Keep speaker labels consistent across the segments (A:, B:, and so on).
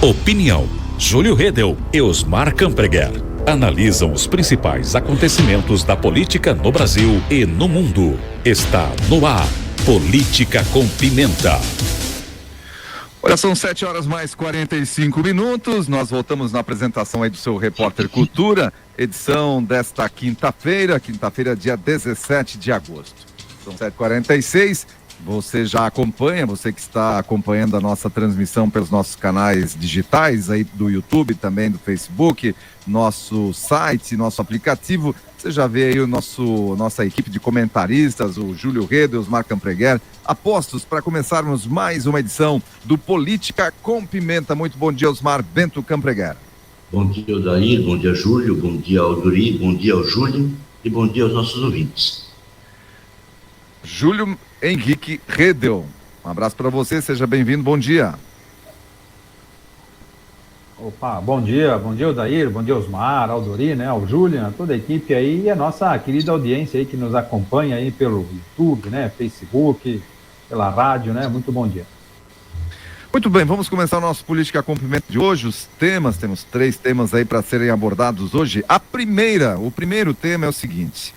A: Opinião: Júlio Redel e Osmar Campreguer analisam os principais acontecimentos da política no Brasil e no mundo. Está no ar Política com Pimenta.
B: Olha, são 7 horas mais 45 minutos. Nós voltamos na apresentação aí do seu Repórter Cultura, edição desta quinta-feira, dia 17 de agosto. São 7h46. Você já acompanha, você que está acompanhando a nossa transmissão pelos nossos canais digitais aí do YouTube, também do Facebook, nosso site, nosso aplicativo. Você já vê aí nossa equipe de comentaristas, o Júlio Redel, o Osmar Campreguer, apostos para começarmos mais uma edição do Política com Pimenta. Muito bom dia, Osmar Bento Campreguer.
C: Bom dia, Odair, bom dia, Júlio, bom dia, Alduri, bom dia ao Júlio e bom dia aos nossos ouvintes.
B: Júlio Henrique Redel, um abraço para você, seja bem-vindo, bom dia.
D: Opa, bom dia, Odair, bom dia Osmar, Aldori, né, ao Júlio, toda a equipe aí e a nossa querida audiência aí que nos acompanha aí pelo YouTube, né, Facebook, pela rádio, né, muito bom dia.
B: Muito bem, vamos começar o nosso Política com Pimenta de hoje. Os temas, temos 3 temas aí para serem abordados hoje. O primeiro tema é o seguinte: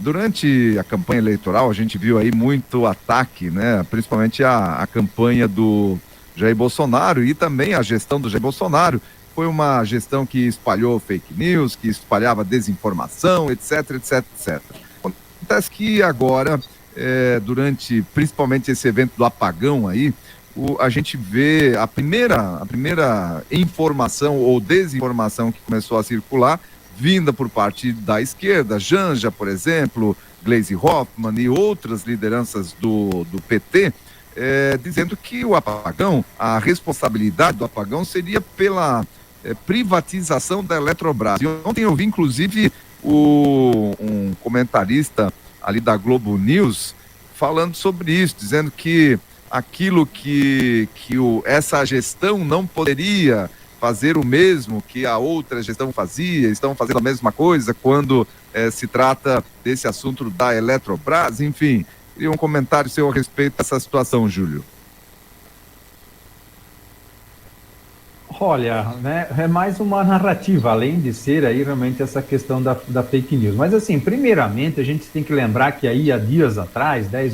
B: durante a campanha eleitoral a gente viu aí muito ataque, né? Principalmente a campanha do Jair Bolsonaro e também a gestão do Jair Bolsonaro. Foi uma gestão que espalhou fake news, que espalhava desinformação, etc, etc, etc. Acontece que agora, durante principalmente esse evento do apagão aí, a gente vê a primeira informação ou desinformação que começou a circular vinda por parte da esquerda, Janja, por exemplo, Gleisi Hoffmann e outras lideranças do PT, dizendo que o apagão, a responsabilidade do apagão seria pela privatização da Eletrobras. E ontem eu vi, inclusive, um comentarista ali da Globo News falando sobre isso, dizendo que aquilo que essa gestão não poderia fazer o mesmo que a outra gestão fazia, estão fazendo a mesma coisa quando se trata desse assunto da Eletrobras, enfim. Queria um comentário seu a respeito dessa situação, Júlio.
D: Olha, né, é mais uma narrativa, além de ser aí realmente essa questão da fake news. Mas assim, primeiramente a gente tem que lembrar que aí há dias atrás, 10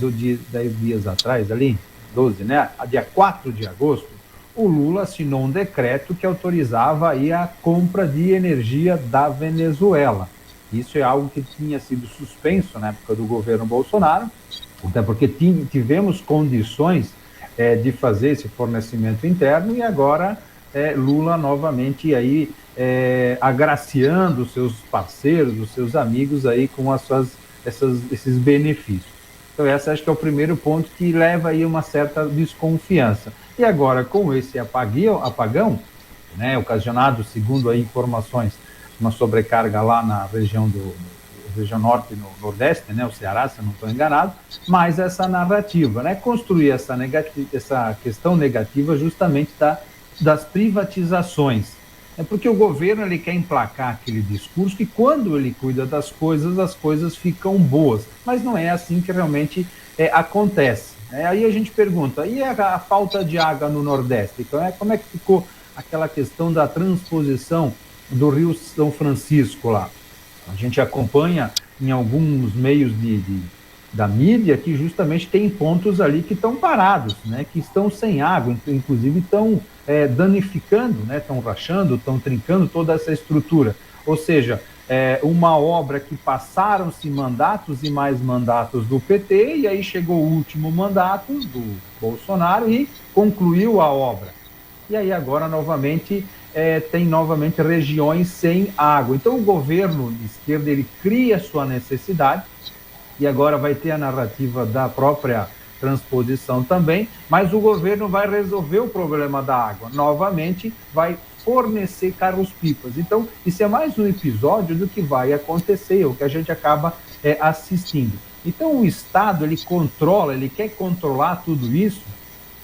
D: dias atrás ali, 12, né, dia 4 de agosto, o Lula assinou um decreto que autorizava aí a compra de energia da Venezuela. Isso é algo que tinha sido suspenso na época do governo Bolsonaro, até porque tivemos condições de fazer esse fornecimento interno e agora Lula novamente aí agraciando os seus parceiros, os seus amigos aí com esses benefícios. Então esse acho que é o primeiro ponto que leva aí uma certa desconfiança. E agora, com esse apagão, né, ocasionado, segundo aí informações, uma sobrecarga lá na região região norte e no nordeste, né, o Ceará, se eu não estou enganado, mas essa narrativa, né, construir essa questão negativa justamente das privatizações. É porque o governo ele quer emplacar aquele discurso que quando ele cuida das coisas, as coisas ficam boas, mas não é assim que realmente acontece. Aí a gente pergunta, e a falta de água no Nordeste? Então, como é que ficou aquela questão da transposição do Rio São Francisco lá? A gente acompanha em alguns meios da mídia que justamente tem pontos ali que estão parados, né, que estão sem água, inclusive estão danificando, né, estão rachando, estão trincando toda essa estrutura. Ou seja, uma obra que passaram-se mandatos e mais mandatos do PT, e aí chegou o último mandato do Bolsonaro e concluiu a obra. E aí agora novamente tem novamente regiões sem água. Então o governo de esquerda ele cria sua necessidade e agora vai ter a narrativa da própria transposição também, mas o governo vai resolver o problema da água. Novamente vai fornecer carros-pipas. Então, isso é mais um episódio do que vai acontecer, o que a gente acaba assistindo. Então, o Estado, ele controla, ele quer controlar tudo isso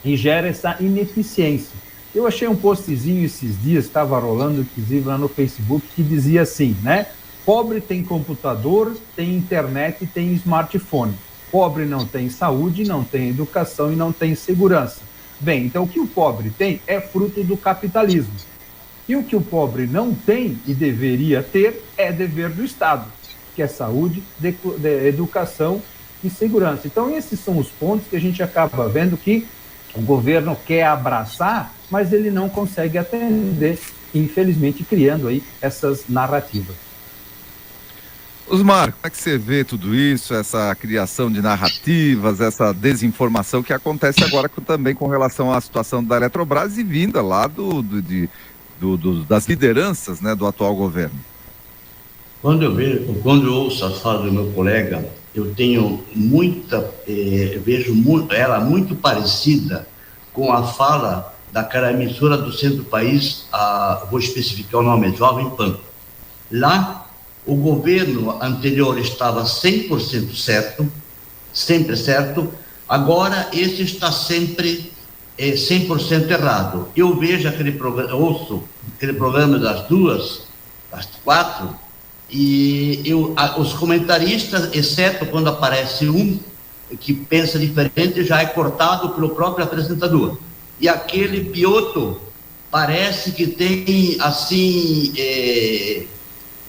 D: e gera essa ineficiência. Eu achei um postzinho esses dias, estava rolando, inclusive, lá no Facebook, que dizia assim, né? Pobre tem computador, tem internet e tem smartphone. Pobre não tem saúde, não tem educação e não tem segurança. Bem, então o que o pobre tem é fruto do capitalismo. E o que o pobre não tem e deveria ter é dever do Estado, que é saúde, educação e segurança. Então esses são os pontos que a gente acaba vendo que o governo quer abraçar, mas ele não consegue atender, infelizmente criando aí essas narrativas.
B: Osmar, como é que você vê tudo isso, essa criação de narrativas, essa desinformação que acontece agora também com relação à situação da Eletrobras e vinda lá das lideranças, né, do atual governo?
C: Quando eu ouço a fala do meu colega, eu tenho vejo ela muito parecida com a fala daquela emissora do centro do país, vou especificar o nome, Jovem Pan. Lá, o governo anterior estava 100% certo, sempre certo, agora esse está sempre 100% errado. Eu vejo ouço aquele programa das 2, das 4, e os comentaristas, exceto quando aparece um que pensa diferente, já é cortado pelo próprio apresentador. E aquele Piotr parece que tem, assim,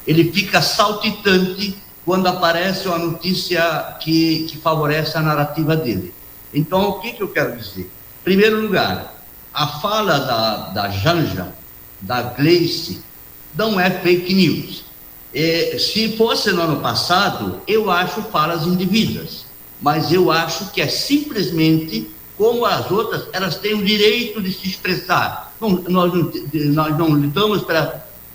C: ele fica saltitante quando aparece uma notícia que favorece a narrativa dele. Então, o que eu quero dizer? Em primeiro lugar, a fala da Janja, da Gleice, não é fake news. Se fosse no ano passado, eu acho falas indevidas, mas eu acho que é simplesmente como as outras, elas têm o direito de se expressar. Nós não lutamos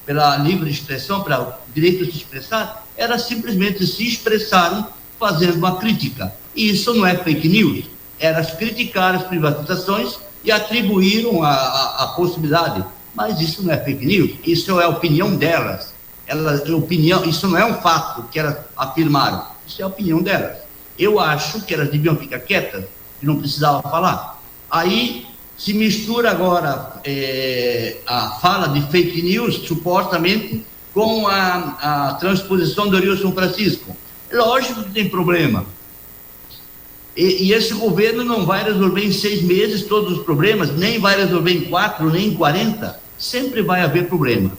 C: pela livre expressão, para o direito de se expressar, elas simplesmente se expressaram fazendo uma crítica. E isso não é fake news. Elas criticaram as privatizações e atribuíram a possibilidade. Mas isso não é fake news, isso é a opinião delas. Isso não é um fato que elas afirmaram, isso é a opinião delas. Eu acho que elas deviam ficar quietas e não precisavam falar. Aí se mistura agora a fala de fake news, supostamente, com a transposição do Rio São Francisco. Lógico que tem problema. E esse governo não vai resolver em 6 meses todos os problemas, nem vai resolver em 4, nem em 40. Sempre vai haver problema.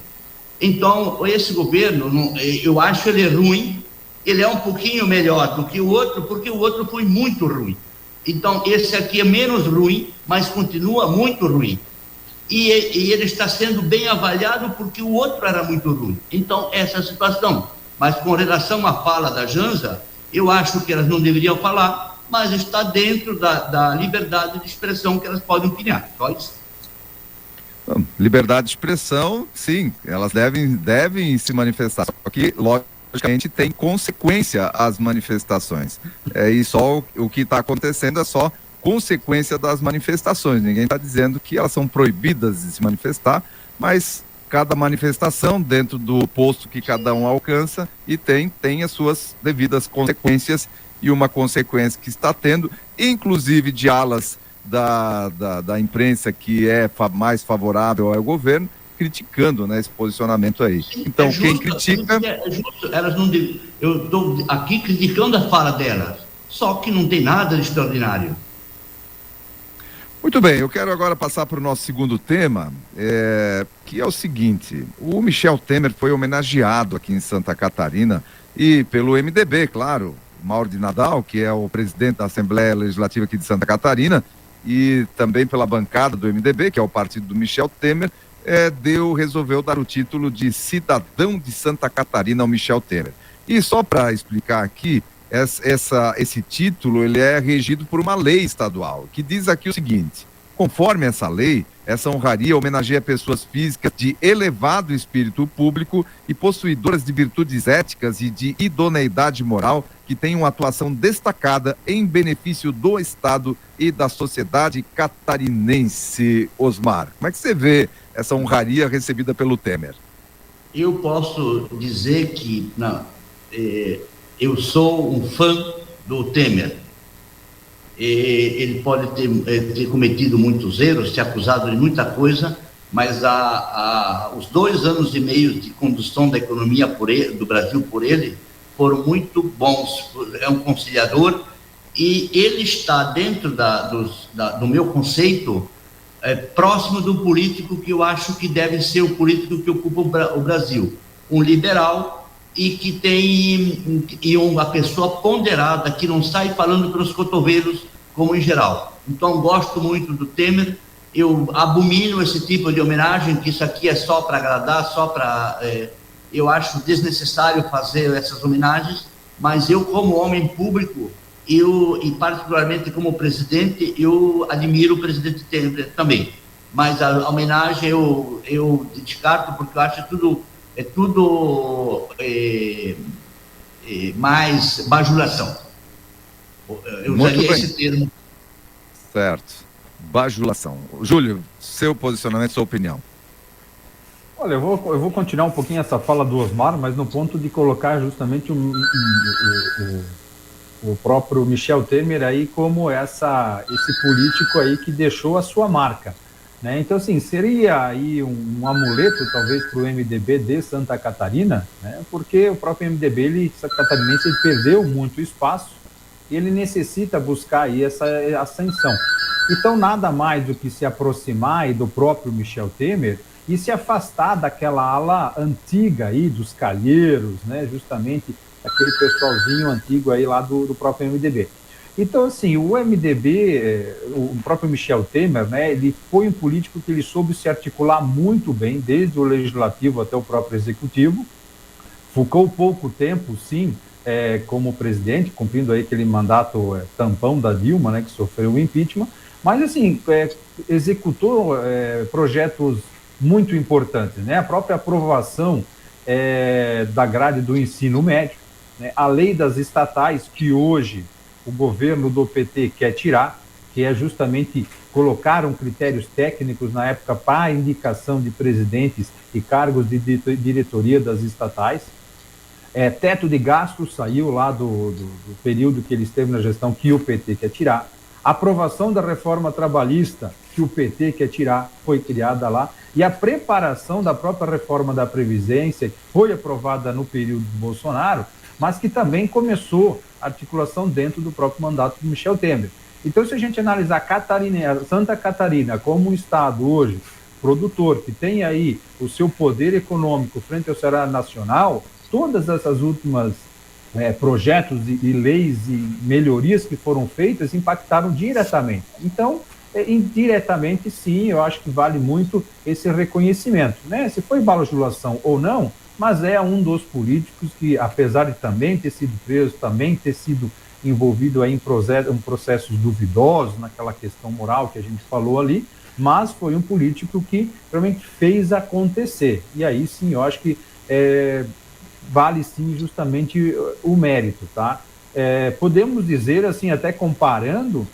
C: Então, esse governo, eu acho ele ruim, ele é um pouquinho melhor do que o outro, porque o outro foi muito ruim. Então, esse aqui é menos ruim, mas continua muito ruim. E ele está sendo bem avaliado porque o outro era muito ruim. Então, essa é a situação. Mas com relação à fala da Janja, eu acho que elas não deveriam falar, mas está dentro da liberdade de expressão que elas podem opinar. Só isso.
B: Liberdade de expressão, sim, elas devem se manifestar, só que, logicamente, tem consequência as manifestações. E só o que está acontecendo é só consequência das manifestações. Ninguém está dizendo que elas são proibidas de se manifestar, mas cada manifestação dentro do posto que cada um alcança e tem as suas devidas consequências, e uma consequência que está tendo, inclusive de alas da imprensa que é mais favorável ao governo, criticando, né, esse posicionamento aí. Então, quem critica...
C: É justo, elas não devem... Eu estou aqui criticando a fala delas, só que não tem nada de extraordinário.
B: Muito bem, eu quero agora passar para o nosso segundo tema, que é o seguinte: o Michel Temer foi homenageado aqui em Santa Catarina, e pelo MDB, claro, Mauro de Nadal, que é o presidente da Assembleia Legislativa aqui de Santa Catarina, e também pela bancada do MDB, que é o partido do Michel Temer, resolveu dar o título de cidadão de Santa Catarina ao Michel Temer. E só para explicar aqui, esse título ele é regido por uma lei estadual, que diz aqui o seguinte: conforme essa lei, essa honraria homenageia pessoas físicas de elevado espírito público e possuidoras de virtudes éticas e de idoneidade moral que têm uma atuação destacada em benefício do Estado e da sociedade catarinense. Osmar, como é que você vê essa honraria recebida pelo Temer?
C: Eu posso dizer que eu sou um fã do Temer. Ele pode ter cometido muitos erros, ser acusado de muita coisa, mas os 2 anos e meio de condução da economia do Brasil por ele foram muito bons. É um conciliador, e ele está dentro do meu conceito, próximo do político que eu acho que deve ser o político que ocupa o Brasil, um liberal e que tem uma pessoa ponderada, que não sai falando pelos cotovelos, como em geral. Então, gosto muito do Temer, eu abomino esse tipo de homenagem, que isso aqui é só para agradar, só para... eu acho desnecessário fazer essas homenagens, mas eu, como homem público, e particularmente como presidente, eu admiro o presidente Temer também. Mas a homenagem eu descarto, porque eu acho tudo mais bajulação. Eu usaria esse termo.
B: Certo. Bajulação. Júlio, seu posicionamento, sua opinião.
D: Olha, eu vou continuar um pouquinho essa fala do Osmar, mas no ponto de colocar justamente o próprio Michel Temer aí como esse político aí que deixou a sua marca, né? Então, assim, seria aí um amuleto, talvez, para o MDB de Santa Catarina, né? Porque o próprio MDB, Santa Catarinense, ele perdeu muito espaço e ele necessita buscar aí essa ascensão. Então, nada mais do que se aproximar aí do próprio Michel Temer e se afastar daquela ala antiga aí dos calheiros, né? Justamente aquele pessoalzinho antigo aí lá do próprio MDB. Então, assim, o MDB, o próprio Michel Temer, né, ele foi um político que ele soube se articular muito bem, desde o legislativo até o próprio executivo. Ficou pouco tempo, sim, como presidente, cumprindo aí aquele mandato tampão da Dilma, né, que sofreu o impeachment, mas, assim, executou projetos muito importantes, né? A própria aprovação da grade do ensino médio, né? A lei das estatais, que hoje o governo do PT quer tirar, que é justamente colocaram critérios técnicos na época para a indicação de presidentes e cargos de diretoria das estatais. Teto de gastos saiu lá do período que ele esteve na gestão, que o PT quer tirar. A aprovação da reforma trabalhista, que o PT quer tirar, foi criada lá. E a preparação da própria reforma da Previdência, que foi aprovada no período do Bolsonaro, mas que também começou a articulação dentro do próprio mandato do Michel Temer. Então, se a gente analisar Santa Catarina como um estado hoje, produtor, que tem aí o seu poder econômico frente ao cenário nacional, todas essas últimas projetos e leis e melhorias que foram feitas impactaram diretamente. Então, indiretamente, sim, eu acho que vale muito esse reconhecimento, né? Se foi bajulação ou não, mas é um dos políticos que, apesar de também ter sido preso, também ter sido envolvido aí em processos duvidosos, naquela questão moral que a gente falou ali, mas foi um político que realmente fez acontecer. E aí, sim, eu acho que vale, sim, justamente o mérito, tá? Podemos dizer, assim, até comparando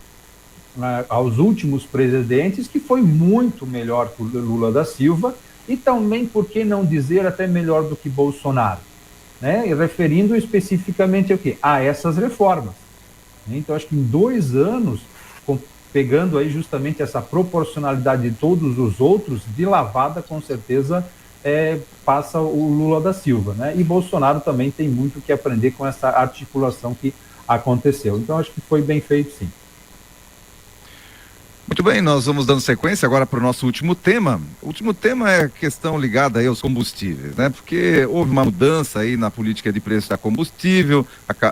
D: aos últimos presidentes, que foi muito melhor que o Lula da Silva, e também, por que não dizer, até melhor do que Bolsonaro, né? E referindo especificamente ao quê? A essas reformas. Então, acho que em 2 anos, pegando aí justamente essa proporcionalidade de todos os outros, de lavada, com certeza, passa o Lula da Silva, né? E Bolsonaro também tem muito que aprender com essa articulação que aconteceu. Então, acho que foi bem feito, sim.
B: Muito bem, nós vamos dando sequência agora para o nosso último tema. O último tema é a questão ligada aí aos combustíveis, né? Porque houve uma mudança aí na política de preço da combustível,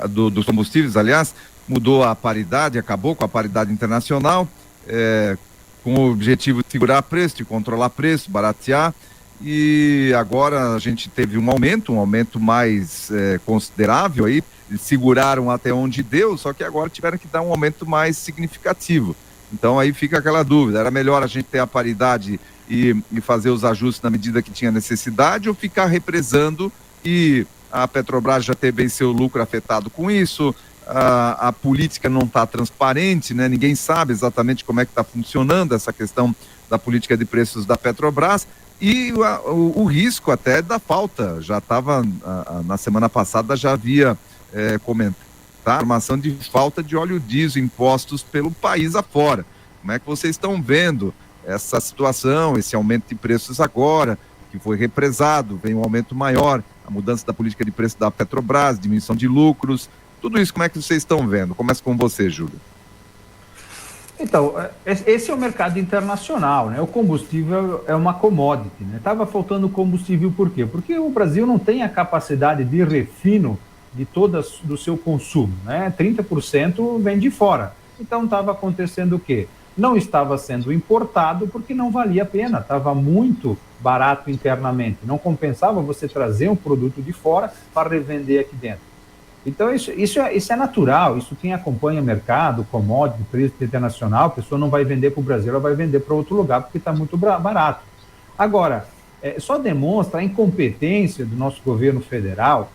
B: dos combustíveis, aliás, mudou a paridade, acabou com a paridade internacional, com o objetivo de segurar preço, de controlar preço, baratear, e agora a gente teve um aumento mais considerável aí, seguraram até onde deu, só que agora tiveram que dar um aumento mais significativo. Então aí fica aquela dúvida, era melhor a gente ter a paridade e fazer os ajustes na medida que tinha necessidade, ou ficar represando e a Petrobras já ter bem seu lucro afetado com isso, a política não está transparente, né? Ninguém sabe exatamente como é que está funcionando essa questão da política de preços da Petrobras, e o risco até da falta, já estava, na semana passada já havia comentado, informação de falta de óleo diesel impostos pelo país afora. Como é que vocês estão vendo essa situação, esse aumento de preços agora, que foi represado, vem um aumento maior, a mudança da política de preço da Petrobras, diminuição de lucros, Tudo isso, como é que vocês estão vendo? Começa com você, Júlio.
D: Então, esse é o mercado internacional, né? O combustível é uma commodity, né? Estava faltando combustível por quê? Porque o Brasil não tem a capacidade de refino de do seu consumo, né? 30% vem de fora. Então, estava acontecendo o quê? Não estava sendo importado porque não valia a pena, estava muito barato internamente. Não compensava você trazer um produto de fora para revender aqui dentro. Então, isso é natural, isso quem acompanha o mercado, commodity, preço internacional, a pessoa não vai vender para o Brasil, ela vai vender para outro lugar porque está muito barato. Agora, só demonstra a incompetência do nosso governo federal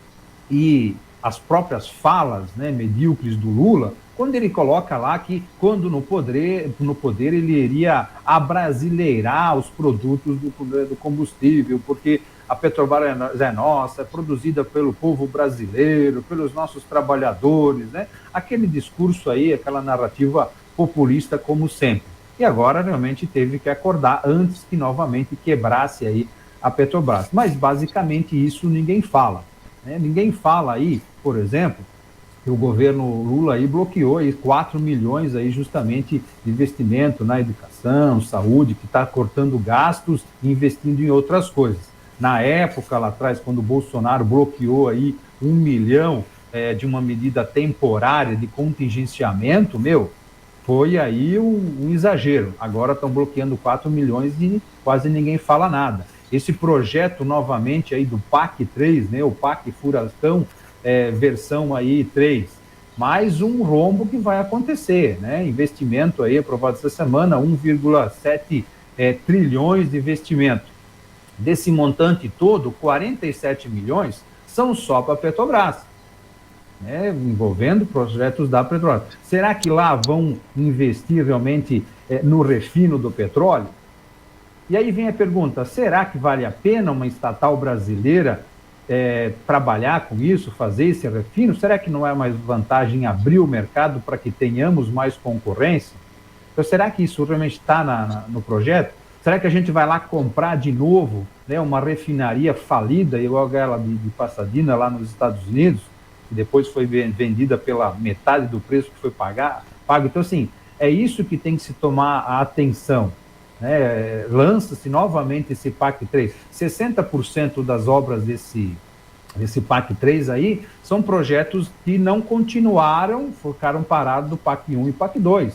D: e as próprias falas, né, medíocres do Lula, quando ele coloca lá que, quando no poder ele iria abrasileirar os produtos do combustível, porque a Petrobras é nossa, é produzida pelo povo brasileiro, pelos nossos trabalhadores, né? Aquele discurso aí, aquela narrativa populista como sempre. E agora realmente teve que acordar antes que novamente quebrasse aí a Petrobras. Mas basicamente isso ninguém fala, né? Ninguém fala aí, por exemplo, que o governo Lula aí bloqueou aí 4 milhões aí justamente de investimento na educação, saúde, que está cortando gastos e investindo em outras coisas. Na época, lá atrás, quando o Bolsonaro bloqueou aí 1 milhão de uma medida temporária de contingenciamento, foi aí um exagero. Agora estão bloqueando 4 milhões e quase ninguém fala nada. Esse projeto, novamente, aí do PAC 3, né, o PAC Furacão, versão aí 3, mais um rombo que vai acontecer, né? Investimento aí aprovado essa semana, 1,7 trilhões de investimento. Desse montante todo, 47 milhões são só para a Petrobras, né, envolvendo projetos da Petrobras. Será que lá vão investir realmente no refino do petróleo? E aí vem a pergunta, será que vale a pena uma estatal brasileira trabalhar com isso, fazer esse refino? Será que não é mais vantagem abrir o mercado para que tenhamos mais concorrência? Então, será que isso realmente está no projeto? Será que a gente vai lá comprar de novo, né, uma refinaria falida, igual aquela de Pasadena, lá nos Estados Unidos, que depois foi vendida pela metade do preço que foi pago? Então, assim, é isso que tem que se tomar a atenção, né? Lança-se novamente esse PAC 3. 60% das obras desse PAC 3 aí são projetos que não continuaram, ficaram parados do PAC 1 e PAC 2.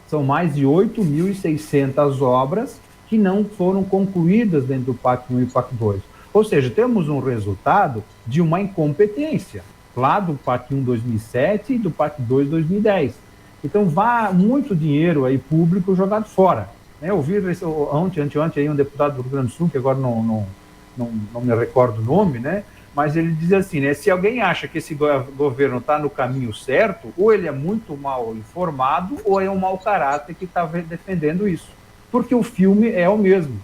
D: São mais de 8.600 obras que não foram concluídas dentro do PAC 1 e PAC 2. Ou seja, temos um resultado de uma incompetência lá do PAC 1 2007 e do PAC 2 2010. Então, vai muito dinheiro aí público jogado fora. Eu vi anteontem aí um deputado do Rio Grande do Sul, que agora não me recordo o nome, né? Mas ele diz assim, né? Se alguém acha que esse governo está no caminho certo, ou ele é muito mal informado, ou é um mau caráter que está defendendo isso. Porque o filme é o mesmo,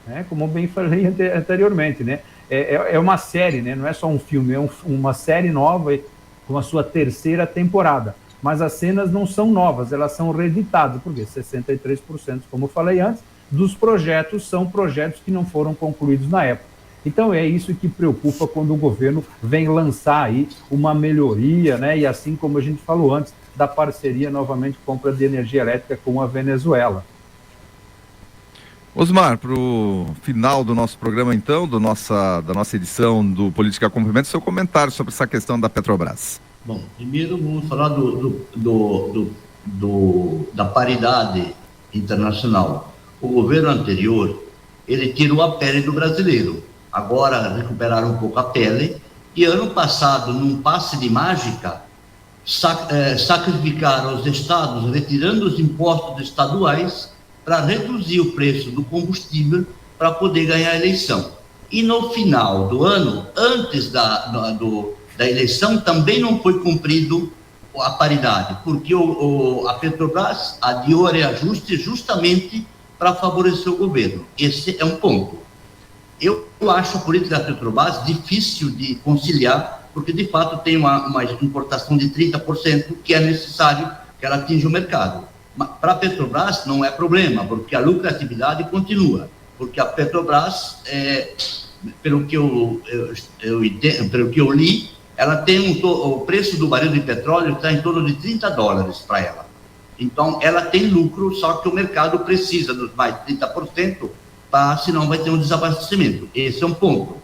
D: né? Como bem falei anteriormente, né? É uma série, né? Não é só um filme, é uma série nova com a sua 3ª temporada. Mas as cenas não são novas, elas são reeditadas, porque 63%, como eu falei antes, dos projetos são projetos que não foram concluídos na época. Então é isso que preocupa quando o governo vem lançar aí uma melhoria, né? E assim como a gente falou antes, da parceria novamente compra de energia elétrica com a Venezuela.
B: Osmar, para o final do nosso programa, então, da nossa edição do Política Complemento, seu comentário sobre essa questão da Petrobras.
C: Bom, primeiro vamos falar da paridade internacional. O governo anterior, ele tirou a pele do brasileiro. Agora recuperaram um pouco a pele e ano passado, num passe de mágica, sacrificaram os estados, retirando os impostos estaduais para reduzir o preço do combustível para poder ganhar a eleição. E no final do ano, antes da eleição, também não foi cumprido a paridade, porque a Petrobras adiou reajuste justamente para favorecer o governo. Esse é um ponto. Eu acho a política da Petrobras difícil de conciliar, porque de fato tem uma importação de 30% que é necessário que ela atinja o mercado. Para a Petrobras não é problema, porque a lucratividade continua, porque a Petrobras, pelo que eu li, ela tem o preço do barril de petróleo está em torno de $30 para ela. Então, ela tem lucro, só que o mercado precisa dos mais 30%, senão vai ter um desabastecimento. Esse é um ponto.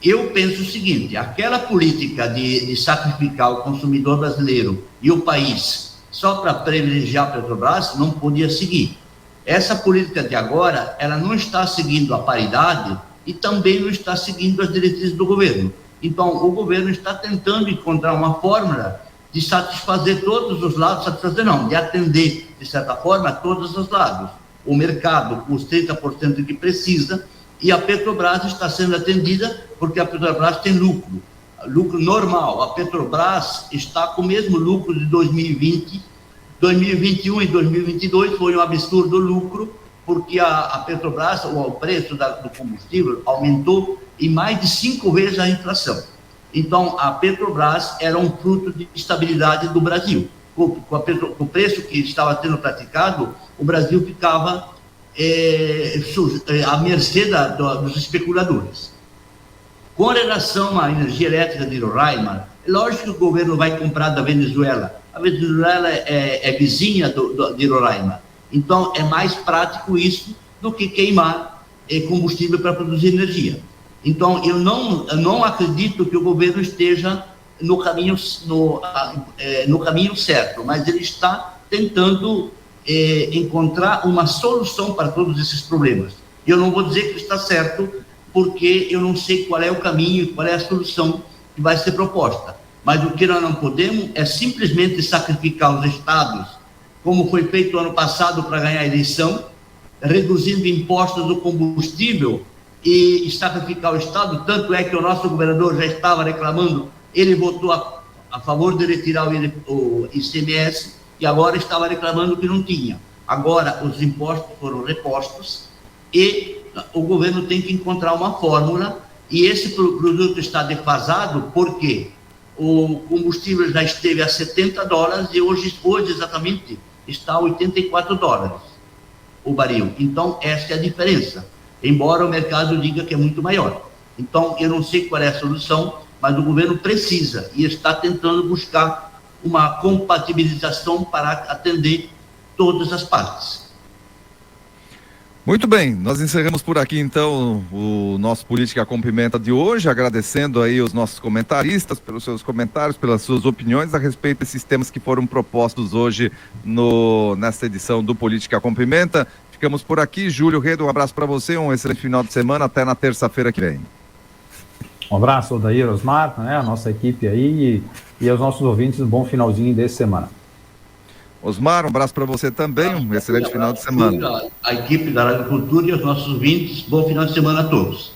C: Eu penso o seguinte, aquela política de sacrificar o consumidor brasileiro e o país só para privilegiar a Petrobras não podia seguir. Essa política de agora, ela não está seguindo a paridade e também não está seguindo as diretrizes do governo. Então, o governo está tentando encontrar uma fórmula de satisfazer todos os lados, de atender, de certa forma, todos os lados. O mercado, os 30% que precisa, e a Petrobras está sendo atendida porque a Petrobras tem lucro normal. A Petrobras está com o mesmo lucro de 2020, 2021 e 2022 foi um absurdo lucro, porque a Petrobras, o preço do combustível aumentou em mais de 5 vezes a inflação. Então, a Petrobras era um fruto de estabilidade do Brasil. Com o preço que estava sendo praticado, o Brasil ficava à mercê dos especuladores. Com relação à energia elétrica de Roraima, é lógico que o governo vai comprar da Venezuela. A Venezuela é vizinha de Roraima. Então, é mais prático isso do que queimar combustível para produzir energia. Então, eu não acredito que o governo esteja no caminho certo, mas ele está tentando encontrar uma solução para todos esses problemas. Eu não vou dizer que está certo, porque eu não sei qual é o caminho e qual é a solução que vai ser proposta. Mas o que nós não podemos é simplesmente sacrificar os estados, como foi feito ano passado para ganhar a eleição, reduzindo impostos do combustível e sacrificar o estado. Tanto é que o nosso governador já estava reclamando, ele votou a favor de retirar o ICMS e agora estava reclamando que não tinha. Agora os impostos foram repostos e o governo tem que encontrar uma fórmula, e esse produto está defasado porque o combustível já esteve a $70 e hoje exatamente está a $84 o baril. Então, essa é a diferença, embora o mercado diga que é muito maior. Então, eu não sei qual é a solução, mas o governo precisa e está tentando buscar uma compatibilização para atender todas as partes.
B: Muito bem, nós encerramos por aqui então o nosso Política com Pimenta de hoje, agradecendo aí os nossos comentaristas pelos seus comentários, pelas suas opiniões a respeito desses temas que foram propostos hoje nesta edição do Política com Pimenta. Ficamos por aqui. Júlio Redel, um abraço para você, um excelente final de semana, até na terça-feira que vem.
D: Um abraço, Odair, Osmar, a nossa equipe aí e aos nossos ouvintes, um bom finalzinho de semana.
B: Osmar, um abraço para você também, um excelente final de semana.
C: A equipe da Rádio Cultura e os nossos ouvintes, bom final de semana a todos.